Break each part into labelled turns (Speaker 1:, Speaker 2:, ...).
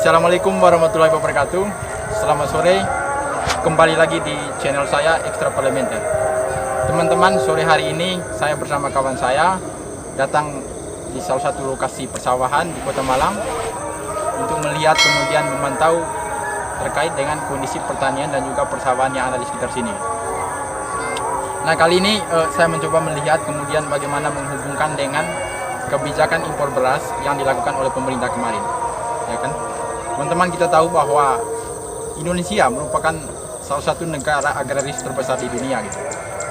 Speaker 1: Assalamualaikum warahmatullahi wabarakatuh. Selamat sore. Kembali lagi di channel saya Ekstra Parlementer. Teman-teman, sore hari ini saya bersama kawan saya datang di salah satu lokasi persawahan di Kota Malang untuk melihat kemudian memantau terkait dengan kondisi pertanian dan juga persawahan yang ada di sekitar sini. Nah, kali ini saya mencoba melihat kemudian bagaimana menghubungkan dengan kebijakan impor beras yang dilakukan oleh pemerintah kemarin. Ya kan? Teman-teman, kita tahu bahwa Indonesia merupakan salah satu negara agraris terbesar di dunia gitu.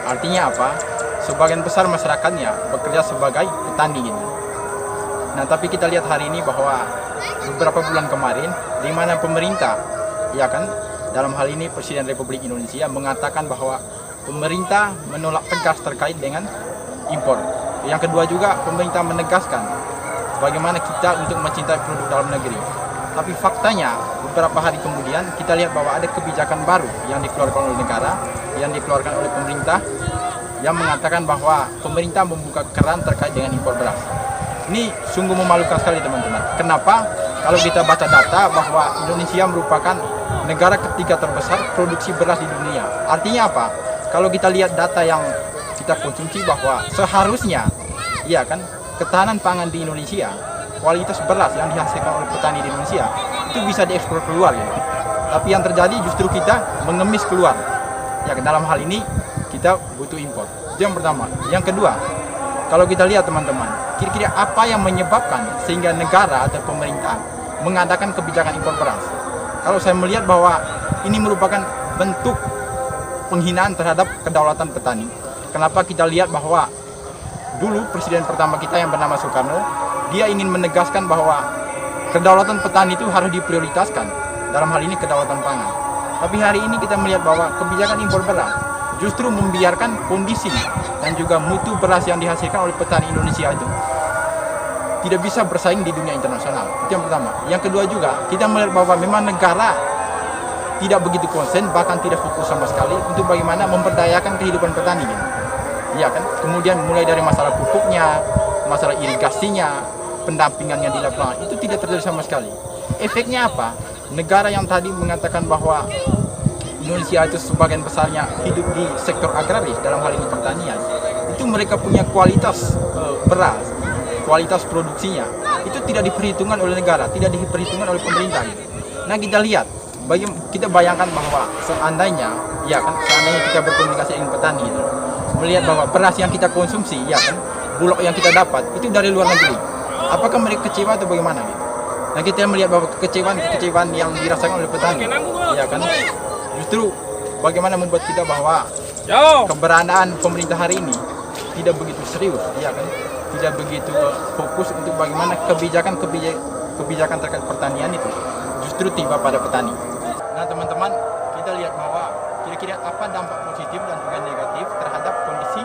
Speaker 1: Artinya apa? Sebagian besar masyarakatnya bekerja sebagai petani gitu. Nah, tapi kita lihat hari ini bahwa beberapa bulan kemarin di mana pemerintah, ya kan, dalam hal ini Presiden Republik Indonesia mengatakan bahwa pemerintah menolak tegas terkait dengan impor. Yang kedua juga pemerintah menegaskan bagaimana kita untuk mencintai produk dalam negeri. Tapi faktanya beberapa hari kemudian kita lihat bahwa ada kebijakan baru yang dikeluarkan oleh negara, yang dikeluarkan oleh pemerintah, yang mengatakan bahwa pemerintah membuka keran terkait dengan impor beras. Ini sungguh memalukan sekali, teman-teman. Kenapa? Kalau kita baca data bahwa Indonesia merupakan negara ketiga terbesar produksi beras di dunia. Artinya apa? Kalau kita lihat data yang kita konsumsi bahwa seharusnya, ya kan, ketahanan pangan di Indonesia, kualitas beras yang dihasilkan oleh petani di Indonesia itu bisa diekspor keluar gitu. Tapi yang terjadi justru kita mengemis keluar. Ya, dalam hal ini kita butuh impor. Itu yang pertama. Yang kedua, kalau kita lihat teman-teman, kira-kira apa yang menyebabkan sehingga negara atau pemerintah mengadakan kebijakan impor beras? Kalau saya melihat bahwa ini merupakan bentuk penghinaan terhadap kedaulatan petani. Kenapa? Kita lihat bahwa dulu presiden pertama kita yang bernama Soekarno, dia ingin menegaskan bahwa kedaulatan petani itu harus diprioritaskan, dalam hal ini kedaulatan pangan. Tapi hari ini kita melihat bahwa kebijakan impor beras justru membiarkan kondisi dan juga mutu beras yang dihasilkan oleh petani Indonesia itu tidak bisa bersaing di dunia internasional. Itu yang pertama. Yang kedua juga, kita melihat bahwa memang negara tidak begitu konsen, bahkan tidak fokus sama sekali untuk bagaimana memberdayakan kehidupan petani gitu. Ya kan? Kemudian mulai dari masalah pupuknya, masalah irigasinya, pendampingan yang dilakukan itu tidak terjadi sama sekali. Efeknya apa? Negara yang tadi mengatakan bahwa Indonesia itu sebagian besarnya hidup di sektor agraris, dalam hal ini pertanian, itu mereka punya kualitas beras, kualitas produksinya itu tidak diperhitungkan oleh negara, tidak diperhitungkan oleh pemerintah gitu. Nah, kita lihat, kita bayangkan bahwa seandainya, ya kan, seandainya kita berkomunikasi dengan petani gitu, melihat bahwa beras yang kita konsumsi, ya kan, bulog yang kita dapat itu dari luar negeri, apakah mereka kecewa atau bagaimana gitu? Nah, kita melihat bahwa kekecewaan yang dirasakan oleh petani, ya kan, justru bagaimana membuat kita bahwa keberadaan pemerintah hari ini tidak begitu serius, ya kan, tidak begitu fokus untuk bagaimana kebijakan terkait pertanian itu justru tiba pada petani. Nah, teman-teman, kita lihat bahwa kira-kira apa dampak positif dan juga negatif terhadap kondisi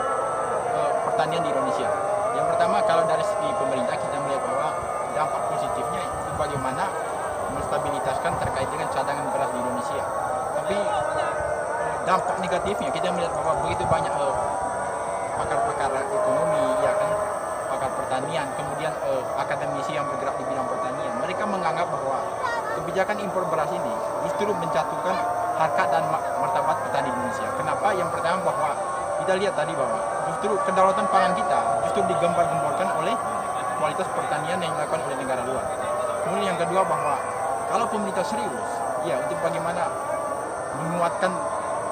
Speaker 1: pertanian di Indonesia. Yang pertama, kalau dari segi pemerintah kita melihat bahwa dampak positifnya itu bagaimana menstabilitaskan terkait dengan cadangan beras di Indonesia. Tapi dampak negatifnya kita melihat bahwa begitu banyak pakar-pakar ekonomi, ya kan, pakar pertanian, kemudian akademisi yang bergerak di bidang pertanian, mereka menganggap bahwa kebijakan impor beras ini justru menjatuhkan harkat dan martabat petani Indonesia. Kenapa? Yang pertama bahwa kita lihat tadi bahwa justru kedaulatan pangan kita justru digembar-gemborkan oleh kualitas pertanian yang dilakukan oleh negara luar. Kemudian yang kedua bahwa kalau pemerintah serius, ya, untuk bagaimana menguatkan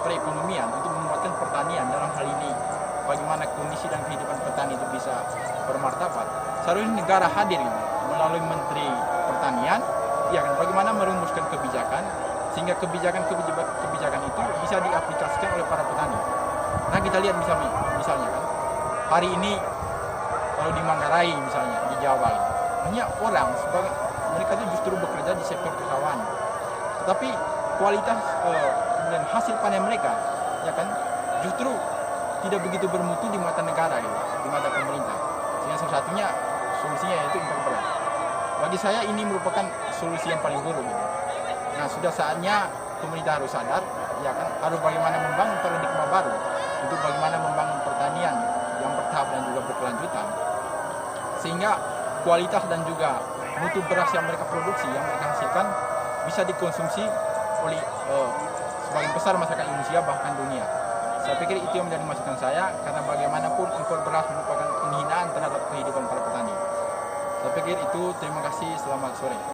Speaker 1: perekonomian, untuk menguatkan pertanian, dalam hal ini bagaimana kondisi dan kehidupan petani itu bisa bermartabat, seharusnya negara hadir gitu, melalui Menteri Pertanian, ya kan, bagaimana merumuskan kebijakan sehingga kebijakan itu bisa diaplikasikan oleh para petani. Nah, kita lihat misalnya kan, hari ini kalau di Manggarai misalnya, di Jawa, banyak orang mereka itu justru bekerja di sektor persawahan, tetapi kualitas dan hasil panen mereka, ya kan, justru tidak begitu bermutu di mata negara gitu, di mata pemerintah. Sehingga salah satunya solusinya yaitu impor beras. Bagi saya ini merupakan solusi yang paling buruk gitu. Nah, sudah saatnya pemerintah harus sadar, ya kan, harus bagaimana membangun paradigma baru untuk bagaimana membangun pertanian yang bertahap dan juga berkelanjutan, sehingga kualitas dan juga mutu beras yang mereka produksi, yang mereka hasilkan bisa dikonsumsi oleh sebagian besar masyarakat Indonesia bahkan dunia. Saya pikir itu yang menjadi masukan saya, karena bagaimanapun impor beras merupakan penghinaan terhadap kehidupan para petani. Saya pikir itu, terima kasih, selamat sore.